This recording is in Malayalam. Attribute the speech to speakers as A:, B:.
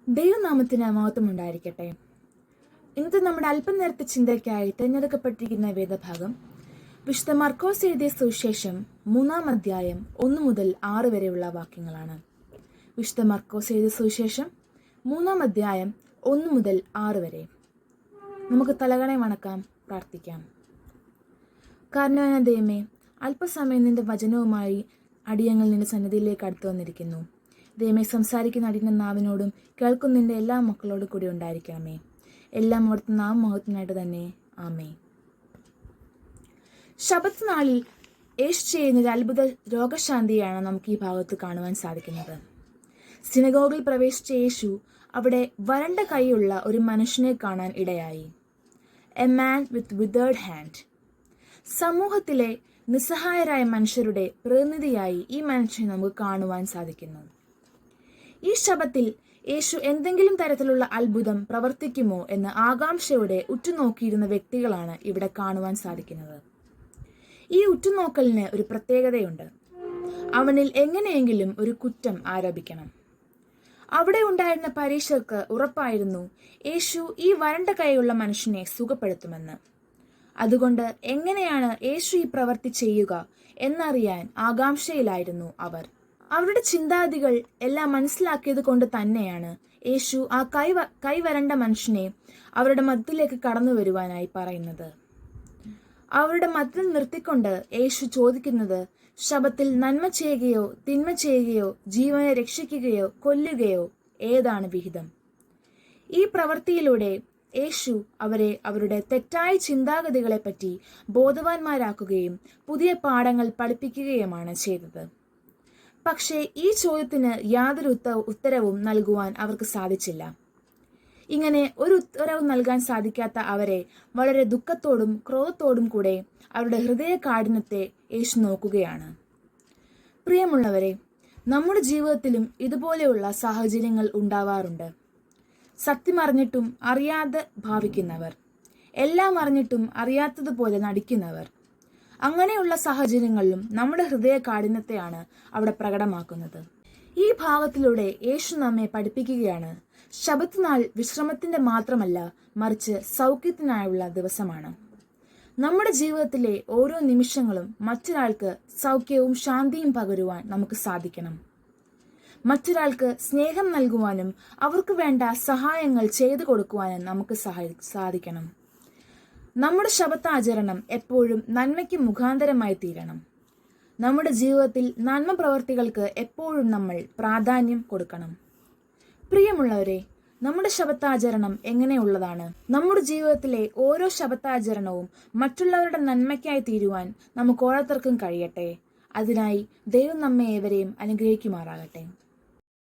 A: ദൈവനാമത്തിന് മഹത്വം ഉണ്ടായിരിക്കട്ടെ. ഇന്നത്തെ നമ്മുടെ അല്പനേരത്തെ ചിന്തയ്ക്കായി തിരഞ്ഞെടുക്കപ്പെട്ടിരിക്കുന്ന വേദഭാഗം വിശുദ്ധ മർക്കോസ് എഴുതിയ സുവിശേഷം 3-ാം അധ്യായം 1 മുതൽ 6 വരെയുള്ള വാക്യങ്ങളാണ്. വിശുദ്ധ മർക്കോസ് എഴുതിയ സുവിശേഷം 3-ാം അധ്യായം 1 മുതൽ 6 വരെ. നമുക്ക് തലകണെ വണക്കാം, പ്രാർത്ഥിക്കാം. കാരണവാനായ ദൈവമേ, അല്പസമയം നിന്റെ വചനവുമായി അടിയങ്ങൾ നിന്റെ സന്നിധിയിലേക്ക് അടുത്തു വന്നിരിക്കുന്നു. ദൈവമേ, സംസാരിക്കുന്ന അടിയന്റെ നാവിനോടും കേൾക്കുന്നതിൻ്റെ എല്ലാ മക്കളോടും കൂടി ഉണ്ടായിരിക്കണമേ. എല്ലാം അവിടുത്തെ നാമമഹത്വത്തിനായിട്ട് തന്നെ. ആമേ. ശബത്ത് നാളിൽ യേശു ചെയ്യുന്ന ഒരു അത്ഭുത രോഗശാന്തിയാണ് നമുക്ക് ഈ ഭാഗത്ത് കാണുവാൻ സാധിക്കുന്നത്. സിനഗോഗിൽ പ്രവേശിച്ച യേശു അവിടെ വരണ്ട കൈയുള്ള ഒരു മനുഷ്യനെ കാണാൻ ഇടയായി. A man with withered hand. സമൂഹത്തിലെ നിസ്സഹായരായ മനുഷ്യരുടെ പ്രതിനിധിയായി ഈ മനുഷ്യനെ നമുക്ക് കാണുവാൻ സാധിക്കുന്നു. ഈ ശബത്തിൽ യേശു എന്തെങ്കിലും തരത്തിലുള്ള അത്ഭുതം പ്രവർത്തിക്കുമോ എന്ന് ആകാംക്ഷയോടെ ഉറ്റുനോക്കിയിരുന്ന വ്യക്തികളാണ് ഇവിടെ കാണുവാൻ സാധിക്കുന്നത്. ഈ ഉറ്റുനോക്കലിന് ഒരു പ്രത്യേകതയുണ്ട്. അവനിൽ എങ്ങനെയെങ്കിലും ഒരു കുറ്റം ആരോപിക്കണം. അവിടെ ഉണ്ടായിരുന്ന പരീക്ഷകർക്ക് ഉറപ്പായിരുന്നു യേശു ഈ വരണ്ട കൈയുള്ള മനുഷ്യനെ സുഖപ്പെടുത്തുമെന്ന്. അതുകൊണ്ട് എങ്ങനെയാണ് യേശു ഈ പ്രവൃത്തി ചെയ്യുക എന്നറിയാൻ ആകാംക്ഷയിലായിരുന്നു അവർ. അവരുടെ ചിന്താഗതികൾ എല്ലാം മനസ്സിലാക്കിയത് കൊണ്ട് തന്നെയാണ് യേശു ആ കൈവരണ്ട മനുഷ്യനെ അവരുടെ മധ്യത്തിലേക്ക് കടന്നു വരുവാനായി പറയുന്നത്. അവരുടെ മധ്യത്തിൽ നിർത്തിക്കൊണ്ട് യേശു ചോദിക്കുന്നത്, ശബത്തിൽ നന്മ ചെയ്യുകയോ തിന്മ ചെയ്യുകയോ ജീവനെ രക്ഷിക്കുകയോ കൊല്ലുകയോ ഏതാണ് വിഹിതം? ഈ പ്രവൃത്തിയിലൂടെ യേശു അവരെ അവരുടെ തെറ്റായ ചിന്താഗതികളെപ്പറ്റി ബോധവാന്മാരാക്കുകയും പുതിയ പാഠങ്ങൾ പഠിപ്പിക്കുകയുമാണ് ചെയ്തത്. പക്ഷേ ഈ ചോദ്യത്തിന് യാതൊരു ഉത്തരവും നൽകുവാൻ അവർക്ക് സാധിച്ചില്ല. ഇങ്ങനെ ഒരു ഉത്തരവും നൽകാൻ സാധിക്കാത്ത അവരെ വളരെ ദുഃഖത്തോടും ക്രോധത്തോടും കൂടെ അവരുടെ ഹൃദയ കാഠിന്യത്തെ യേശു നോക്കുകയാണ്. പ്രിയമുള്ളവരെ, നമ്മുടെ ജീവിതത്തിലും ഇതുപോലെയുള്ള സാഹചര്യങ്ങൾ ഉണ്ടാവാറുണ്ട്. സത്യം അറിഞ്ഞിട്ടും അറിയാതെ ഭാവിക്കുന്നവർ, എല്ലാം അറിഞ്ഞിട്ടും അറിയാത്തതുപോലെ നടിക്കുന്നവർ. അങ്ങനെയുള്ള സാഹചര്യങ്ങളിലും നമ്മുടെ ഹൃദയ കാഠിന്യത്തെയാണ് അവിടെ പ്രകടമാക്കുന്നത്. ഈ ഭാഗത്തിലൂടെ യേശു നമ്മെ പഠിപ്പിക്കുകയാണ്, ശബത്ത് നാൾ വിശ്രമത്തിന്റെ മാത്രമല്ല, മറിച്ച് സൗഖ്യത്തിനായുള്ള ദിവസമാണ്. നമ്മുടെ ജീവിതത്തിലെ ഓരോ നിമിഷങ്ങളും മറ്റൊരാൾക്ക് സൗഖ്യവും ശാന്തിയും പകരുവാൻ നമുക്ക് സാധിക്കണം. മറ്റൊരാൾക്ക് സ്നേഹം നൽകുവാനും അവർക്ക് വേണ്ട സഹായങ്ങൾ ചെയ്തു കൊടുക്കുവാനും നമുക്ക് സാധിക്കണം. നമ്മുടെ ശബത്താചരണം എപ്പോഴും നന്മയ്ക്ക് മുഖാന്തരമായി തീരണം. നമ്മുടെ ജീവിതത്തിൽ നന്മ പ്രവർത്തികൾക്ക് എപ്പോഴും നമ്മൾ പ്രാധാന്യം കൊടുക്കണം. പ്രിയമുള്ളവരെ, നമ്മുടെ ശബത്താചരണം എങ്ങനെയുള്ളതാണ്? നമ്മുടെ ജീവിതത്തിലെ ഓരോ ശബത്താചരണവും മറ്റുള്ളവരുടെ നന്മയ്ക്കായി തീരുവാൻ നമുക്ക് ഓരോരുത്തർക്കും കഴിയട്ടെ. അതിനായി ദൈവം നമ്മെ ഏവരെയും അനുഗ്രഹിക്കുമാറാകട്ടെ.